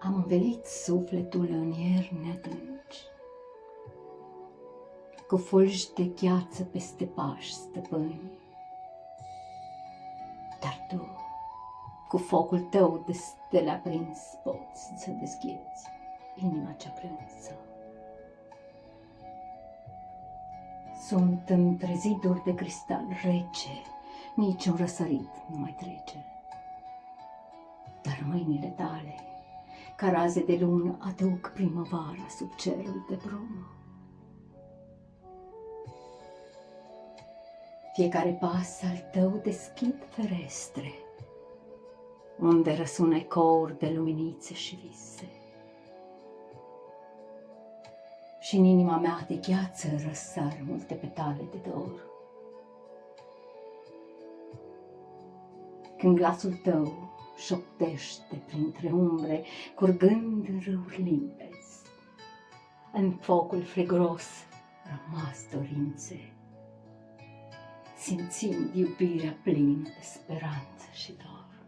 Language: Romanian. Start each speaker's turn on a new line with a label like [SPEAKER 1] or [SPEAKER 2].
[SPEAKER 1] Am învelit sufletul în ierni adânci, cu fulgi de gheață peste pași stăpâni. Dar tu, cu focul tău de stele aprins, poți să deschizi inima cea plânsă. Sunt între ziduri de cristal rece, niciun răsărit nu mai trece. Dar mâinile tale, ca raze de lună, aduc primăvara sub cerul de brumă. Fiecare pas al tău deschid ferestre, unde răsună ecouri de luminițe și vise. Și în inima mea de gheață răsar multe petale de dor. Când glasul tău șoptește printre umbre, curgând în râuri limpezi, în focul friguros rămas dorințe, simțind iubirea plină de speranță și dor.